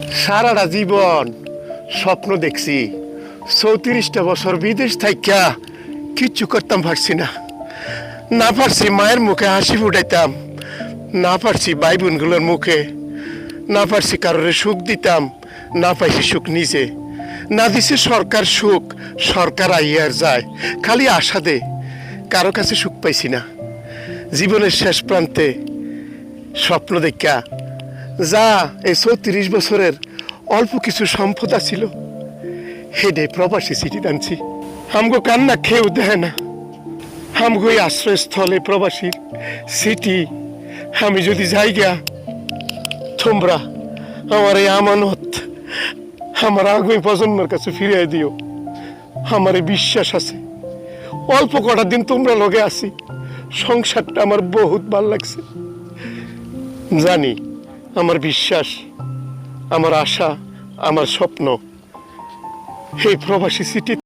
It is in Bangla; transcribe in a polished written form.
সারাটা জীবন স্বপ্ন দেখছি, 34টা বছর বিদেশ থাইকা কিচ্ছু করতাম পারছি না। না পারছি মায়ের মুখে হাসি ফুটাইতাম, না পারছি ভাই বোনগুলোর মুখে, না পারছি কারোর সুখ দিতাম, না পাইছি সুখ নিজে। না দিছে সরকার সুখ, সরকার আইয়ার যায়, খালি আশা দে, কারো কাছে সুখ পাইছি না। জীবনের শেষ প্রান্তে স্বপ্ন দেখা যা এই 34 বছরের অল্প কিছু সম্পদ ছিল, হেডে প্রবাসী চিঠি টানছি। আমগো কান্না খেয়েও দেয় না, আমগো এই আশ্রয়স্থলে প্রবাসীর সিটি। আমি যদি যাই গিয়া, তোমরা আমার এই আমানত আমার আগামী প্রজন্মের কাছে ফিরিয়ে দিও। আমার এই বিশ্বাস আছে, অল্প কটা দিন তোমরা লগে আছি, সংসারটা আমার বহুত ভাল লাগছে। জানি আমার বিশ্বাস, আমার আশা, আমার স্বপ্ন এই প্রবাসী সিটি